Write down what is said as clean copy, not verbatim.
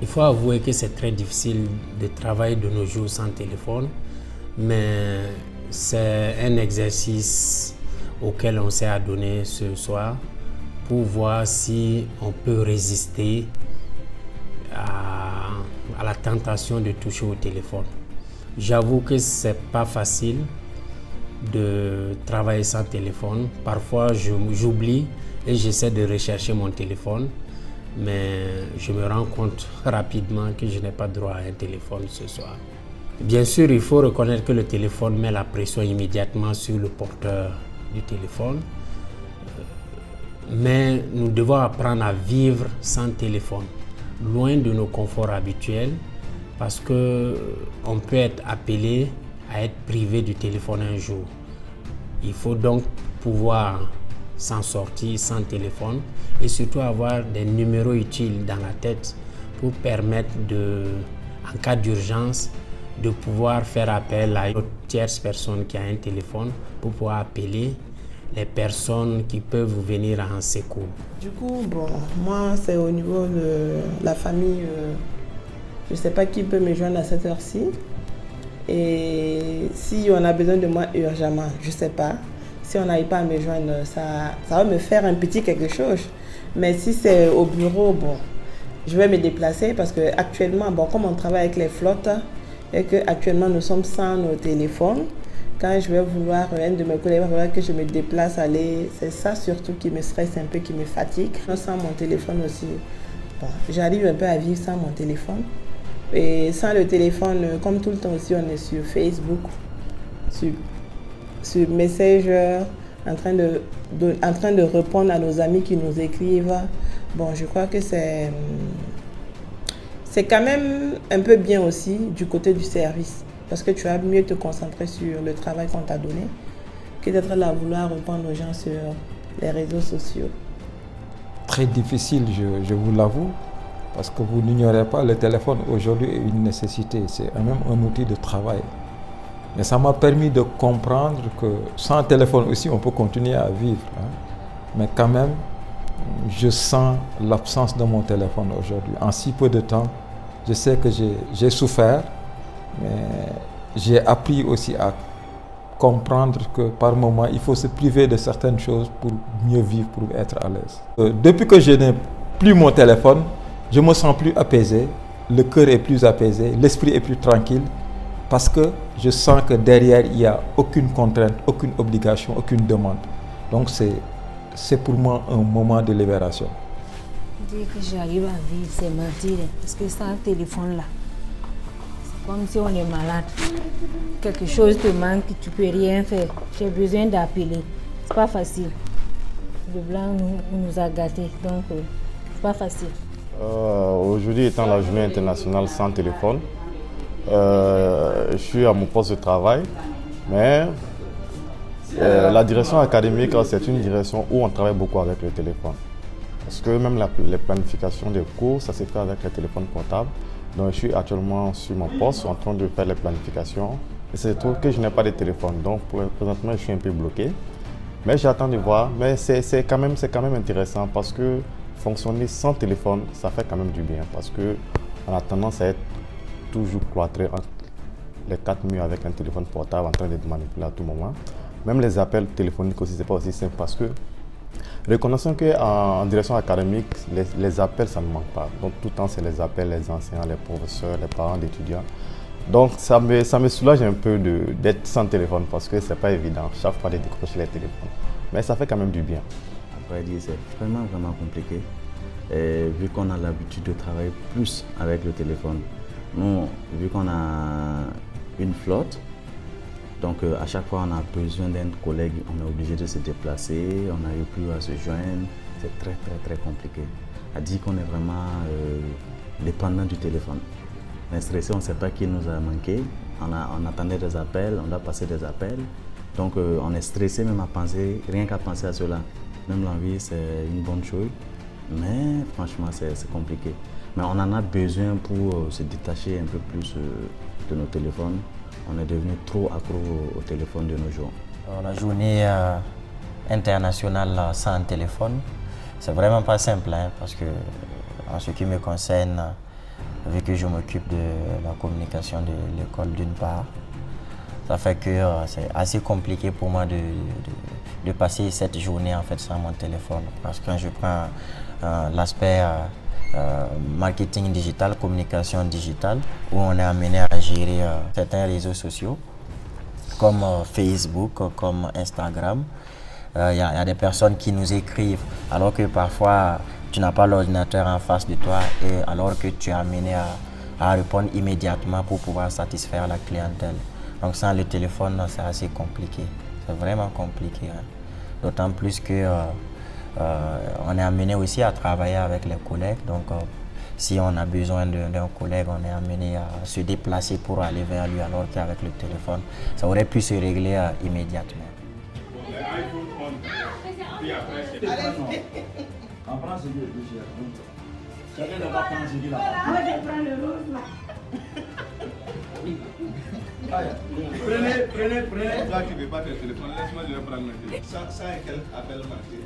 Il faut avouer que c'est très difficile de travailler de nos jours sans téléphone, mais c'est un exercice auquel on s'est adonné ce soir pour voir si on peut résister à la tentation de toucher au téléphone. J'avoue que c'est pas facile de travailler sans téléphone. Parfois, j'oublie et j'essaie de rechercher mon téléphone, mais je me rends compte rapidement que je n'ai pas droit à un téléphone ce soir. Bien sûr, il faut reconnaître que le téléphone met la pression immédiatement sur le porteur du téléphone, mais nous devons apprendre à vivre sans téléphone, loin de nos conforts habituels, parce qu'on peut être appelé à être privé du téléphone un jour. Il faut donc pouvoir s'en sortir sans téléphone et surtout avoir des numéros utiles dans la tête pour permettre en cas d'urgence, de pouvoir faire appel à une tierce personne qui a un téléphone pour pouvoir appeler les personnes qui peuvent venir en secours. Du coup, moi c'est au niveau de la famille, je ne sais pas qui peut me joindre à cette heure-ci. Et si on a besoin de moi urgemment, je ne sais pas. Si on n'arrive pas à me joindre, ça va me faire un petit quelque chose. Mais si c'est au bureau, je vais me déplacer parce qu'actuellement, comme on travaille avec les flottes et qu'actuellement nous sommes sans nos téléphones, quand je vais vouloir, un de mes collègues va vouloir que je me déplace, aller, c'est ça surtout qui me stresse un peu, qui me fatigue. Sans mon téléphone aussi, j'arrive un peu à vivre sans mon téléphone. Et sans le téléphone, comme tout le temps aussi, on est sur Facebook, sur Messenger, en train de répondre à nos amis qui nous écrivent. Je crois que c'est quand même un peu bien aussi du côté du service, parce que tu vas mieux te concentrer sur le travail qu'on t'a donné que d'être là à vouloir répondre aux gens sur les réseaux sociaux. Très difficile, je vous l'avoue. Parce que vous n'ignorez pas, le téléphone aujourd'hui est une nécessité, c'est même un outil de travail. Mais ça m'a permis de comprendre que sans téléphone aussi, on peut continuer à vivre. Mais quand même, je sens l'absence de mon téléphone aujourd'hui. En si peu de temps, je sais que j'ai souffert, mais j'ai appris aussi à comprendre que par moment, il faut se priver de certaines choses pour mieux vivre, pour être à l'aise. Depuis que je n'ai plus mon téléphone, je me sens plus apaisé, le cœur est plus apaisé, l'esprit est plus tranquille, parce que je sens que derrière, il n'y a aucune contrainte, aucune obligation, aucune demande. Donc c'est pour moi un moment de libération. Dire que j'arrive à vivre, c'est mentir, parce que sans téléphone là, c'est comme si on est malade. Quelque chose te manque, tu ne peux rien faire. J'ai besoin d'appeler. C'est pas facile. Le blanc nous a gâtés, donc c'est pas facile. Aujourd'hui étant la journée internationale sans téléphone, je suis à mon poste de travail, mais la direction académique, c'est une direction où on travaille beaucoup avec le téléphone. Parce que même les planifications des cours, ça se fait avec les téléphones portables. Donc je suis actuellement sur mon poste en train de faire les planifications. Et c'est trop que je n'ai pas de téléphone, donc présentement je suis un peu bloqué. Mais j'attends de voir, mais c'est quand même intéressant parce que fonctionner sans téléphone, ça fait quand même du bien parce qu'on a tendance à être toujours cloîtré entre les quatre murs avec un téléphone portable en train de manipuler à tout moment. Même les appels téléphoniques aussi, c'est pas aussi simple parce que reconnaissons qu'en direction académique, les appels, ça ne manque pas. Donc tout le temps, c'est les appels, les enseignants, les professeurs, les parents d'étudiants. Donc ça me soulage un peu d'être sans téléphone parce que c'est pas évident chaque fois de décrocher les téléphones. Mais ça fait quand même du bien. Après dire, c'est vraiment compliqué. Et vu qu'on a l'habitude de travailler plus avec le téléphone, nous, vu qu'on a une flotte, donc à chaque fois on a besoin d'un collègue, on est obligé de se déplacer, on n'arrive plus à se joindre, c'est très compliqué. À dire qu'on est vraiment dépendant du téléphone. On est stressé, on ne sait pas qui nous a manqué, on attendait des appels, on doit passer des appels, donc on est stressé même à penser, rien qu'à penser à cela. Même l'envie c'est une bonne chose, mais franchement c'est compliqué. Mais on en a besoin pour se détacher un peu plus de nos téléphones. On est devenu trop accro au téléphone de nos jours. La journée internationale sans téléphone, c'est vraiment pas simple parce que en ce qui me concerne, vu que je m'occupe de la communication de l'école d'une part. Ça fait que c'est assez compliqué pour moi de passer cette journée en fait sans mon téléphone. Parce que quand je prends l'aspect marketing digital, communication digitale, où on est amené à gérer certains réseaux sociaux, comme Facebook, comme Instagram. Il y a des personnes qui nous écrivent alors que parfois tu n'as pas l'ordinateur en face de toi et alors que tu es amené à répondre immédiatement pour pouvoir satisfaire la clientèle. Donc sans le téléphone, c'est assez compliqué. C'est vraiment compliqué. Hein. D'autant plus que on est amené aussi à travailler avec les collègues. Donc si on a besoin d'un collègue, on est amené à se déplacer pour aller vers lui, alors qu'avec le téléphone, ça aurait pu se régler immédiatement. Prenez. Toi qui ne veux pas faire le téléphone, laisse-moi, je vais prendre le téléphone. Ça et quel appel marqué.